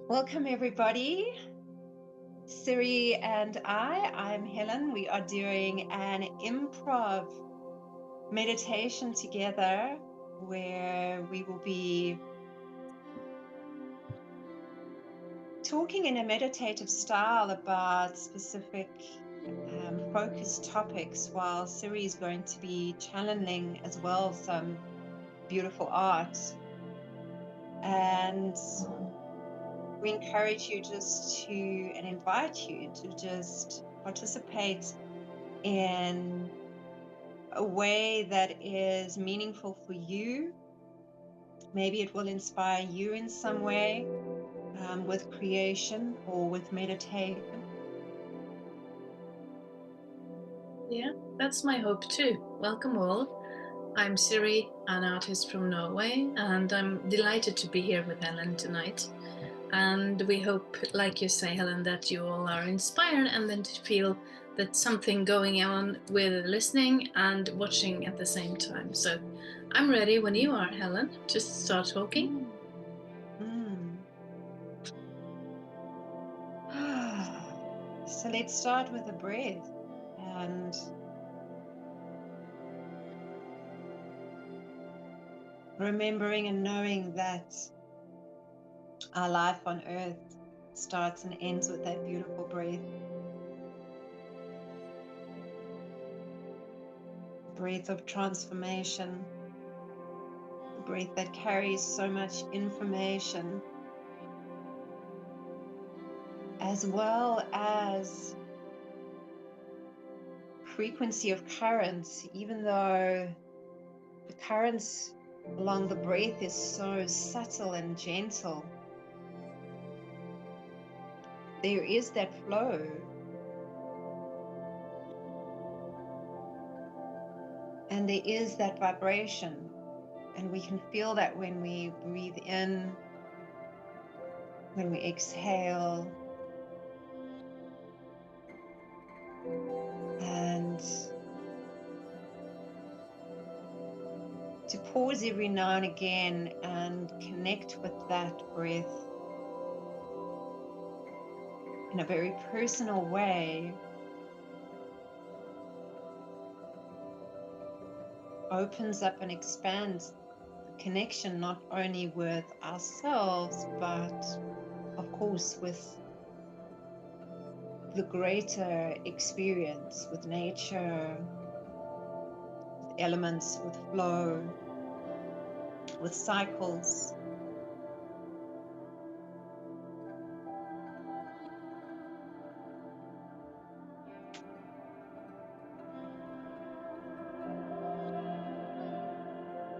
Welcome everybody. SiRi and I'm Helen. We are doing an improv meditation together where we will be talking in a meditative style about specific focused topics, while SiRi is going to be channeling as well some beautiful art. And we encourage you and invite you to just participate in a way that is meaningful for you. Maybe it will inspire you in some way with creation or with meditation. Yeah, that's my hope too. Welcome all. I'm SiRi, an artist from Norway, and I'm delighted to be here with Helen tonight. And we hope, like you say, Helen, that you all are inspired and then to feel that something going on with listening and watching at the same time. So I'm ready when you are, Helen, to start talking. So let's start with the breath and remembering and knowing that our life on earth starts and ends with that beautiful breath. Breath of transformation, the breath that carries so much information, as well as frequency of currents. Even though the currents along the breath is so subtle and gentle, there is that flow. And there is that vibration, and we can feel that when we breathe in, when we exhale, and to pause every now and again and connect with that breath in a very personal way opens up and expands the connection not only with ourselves, but of course with the greater experience, with nature, with elements, with flow, with cycles.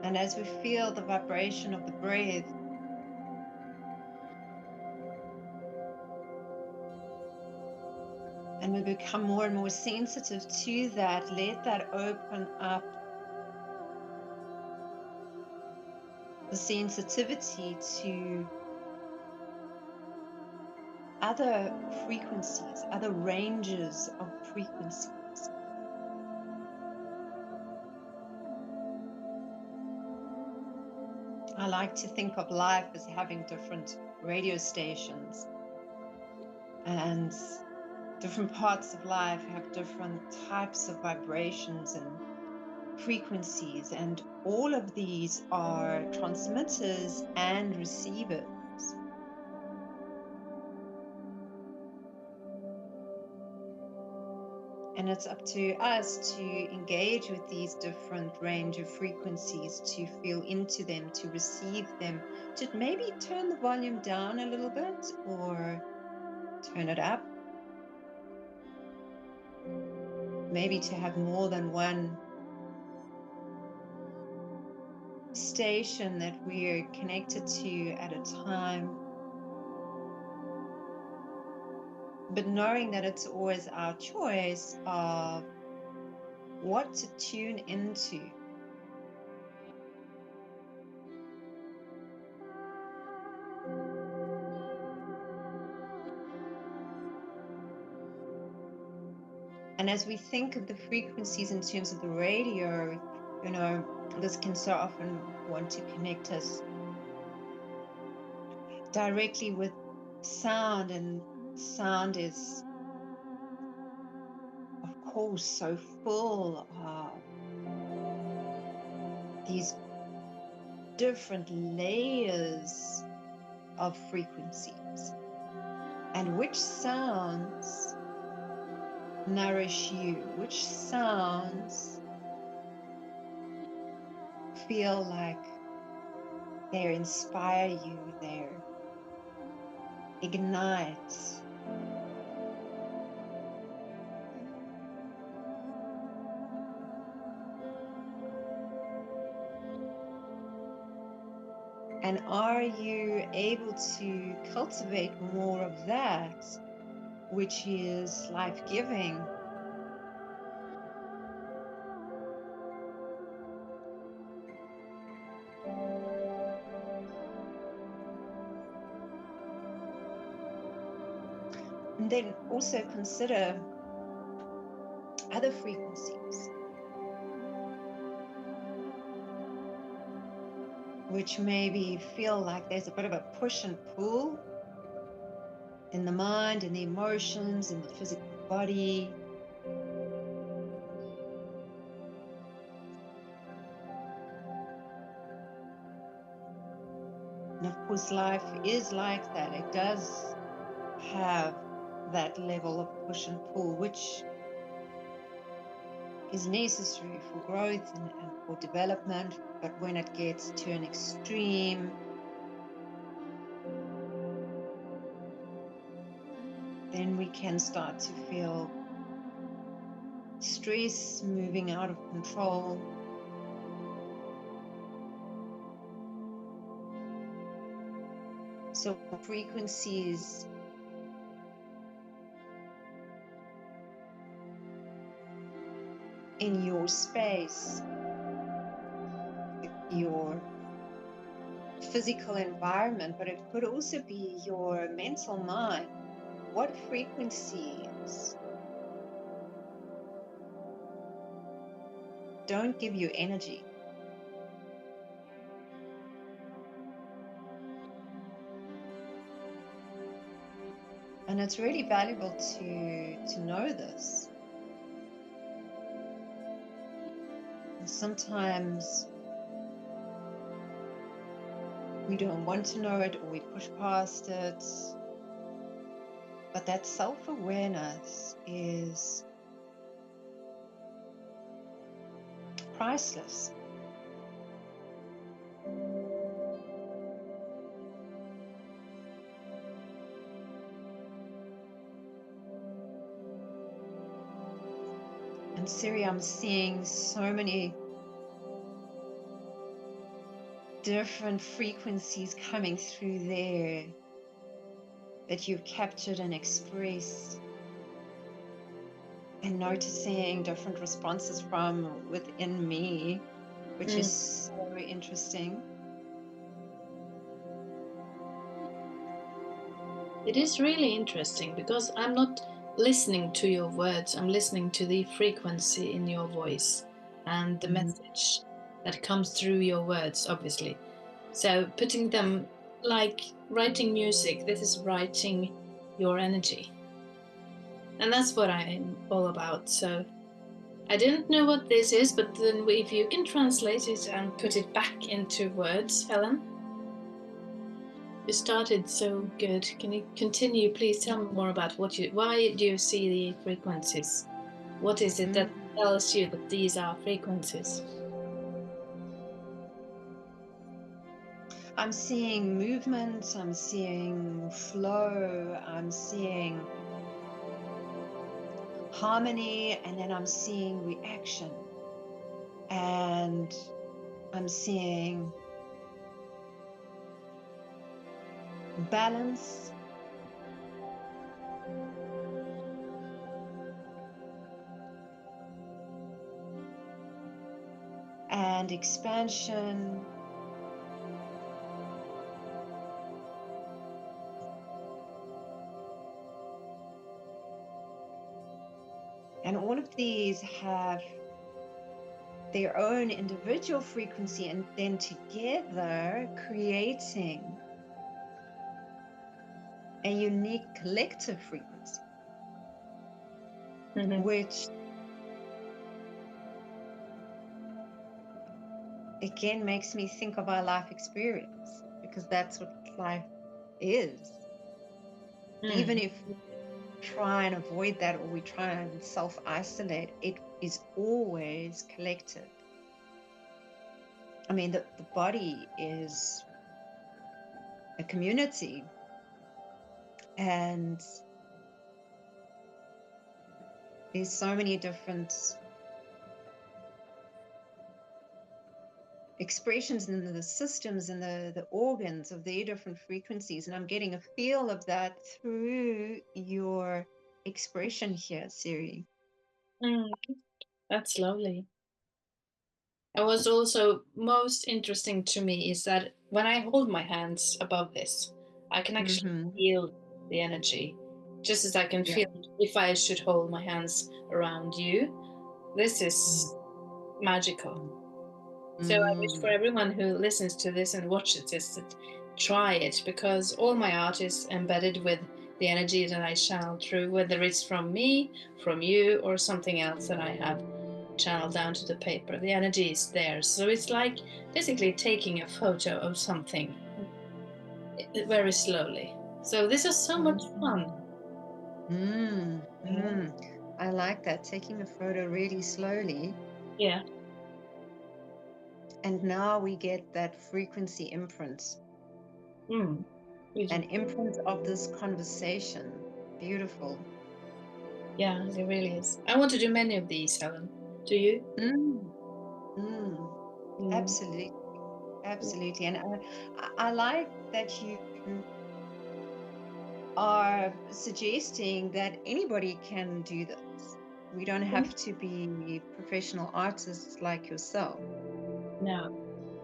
And as we feel the vibration of the breath, and we become more and more sensitive to that, let that open up the sensitivity to other frequencies, other ranges of frequencies. I like to think of life as having different radio stations, and different parts of life have different types of vibrations and frequencies, and all of these are transmitters and receivers. And it's up to us to engage with these different range of frequencies, to feel into them, to receive them, to maybe turn the volume down a little bit or turn it up. Maybe to have more than one station that we're connected to at a time. But knowing that it's always our choice of what to tune into. And as we think of the frequencies in terms of the radio, you know, this can so often want to connect us directly with sound, and sound is, of course, so full of these different layers of frequencies, and which sounds nourish you, which sounds feel like they inspire you, they ignite. And are you able to cultivate more of that, which is life-giving? And then also consider other frequencies, which maybe feel like there's a bit of a push and pull in the mind, in the emotions, in the physical body. And of course, life is like that. It does have that level of push and pull, which is necessary for growth and for development. But when it gets to an extreme, then we can start to feel stress moving out of control. So frequencies in your space, your physical environment, but it could also be your mental mind. What frequencies don't give you energy? And it's really valuable to know this. And sometimes we don't want to know it, or we push past it. But that self-awareness is priceless. And SiRi, I'm seeing so many different frequencies coming through there that you've captured and expressed, and noticing different responses from within me, which is so interesting. It is really interesting because I'm not listening to your words, I'm listening to the frequency in your voice and the message that comes through your words, obviously. So putting them like writing music, this is writing your energy. And that's what I'm all about. So I didn't know what this is, but then if you can translate it and put it back into words, Helen. You started so good. Can you continue? Please tell me more about why do you see the frequencies? What is it that tells you that these are frequencies? I'm seeing movement, I'm seeing flow, I'm seeing harmony, and then I'm seeing reaction. And I'm seeing balance, and expansion, and all of these have their own individual frequency, and then together creating a unique collective frequency, which again makes me think of our life experience, because that's what life is. Even if we try and avoid that, or we try and self-isolate, it is always collective. I mean, the body is a community, and there's so many different expressions in the systems and the organs of their different frequencies. And I'm getting a feel of that through your expression here, SiRi. That's lovely. And what's also most interesting to me is that when I hold my hands above this, I can actually feel the energy, just as I can feel if I should hold my hands around you. This is magical. So I wish for everyone who listens to this and watches this to try it, because all my art is embedded with the energy that I channel through, whether it's from me, from you, or something else that I have channeled down to the paper. The energy is there. So it's like basically taking a photo of something very slowly. So this is so much fun. I like that, taking a photo really slowly. Yeah. And now we get that frequency imprint. An imprint of this conversation. Beautiful. Yeah, it really is. I want to do many of these, Helen. Do you? Absolutely. Absolutely. And I like that you are suggesting that anybody can do this. We don't have to be professional artists like yourself. No,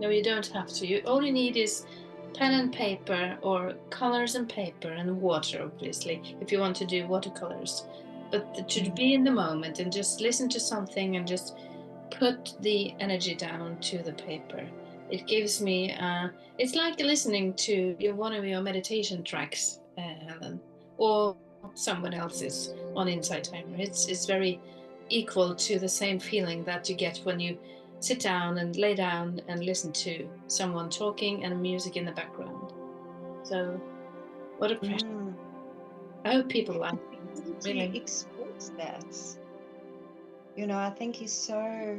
you don't have to. All you need is pen and paper, or colors and paper and water, obviously, if you want to do watercolors. But to be in the moment and just listen to something and just put the energy down to the paper. It gives me, it's like listening to one of your meditation tracks, Helen, or someone else's on Insight Timer. It's very equal to the same feeling that you get when you sit down and lay down and listen to someone talking and music in the background. So, what a pressure. I hope people like it. Really. To express that. You know, I think he's so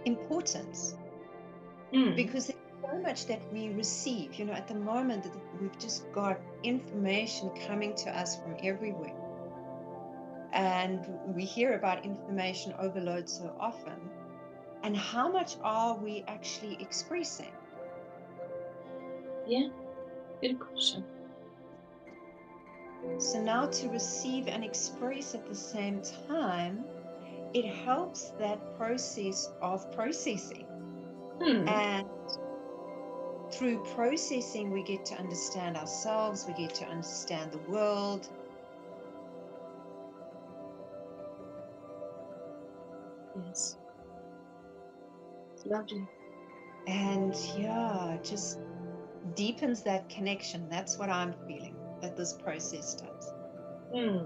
important, because there's so much that we receive. You know, at the moment, we've just got information coming to us from everywhere. And we hear about information overload so often. And how much are we actually expressing? Yeah, good question. So now to receive and express at the same time, it helps that process of processing. And through processing, we get to understand ourselves, we get to understand the world. Yes. It's lovely. And yeah, just deepens that connection. That's what I'm feeling that this process does. It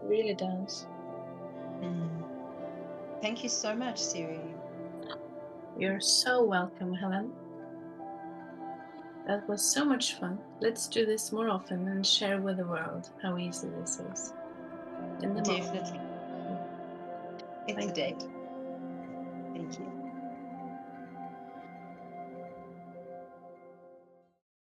really does. Thank you so much, SiRi. You're so welcome, Helen. That was so much fun. Let's do this more often and share with the world how easy this is. In the Definitely. moment. It's a date. Thank you.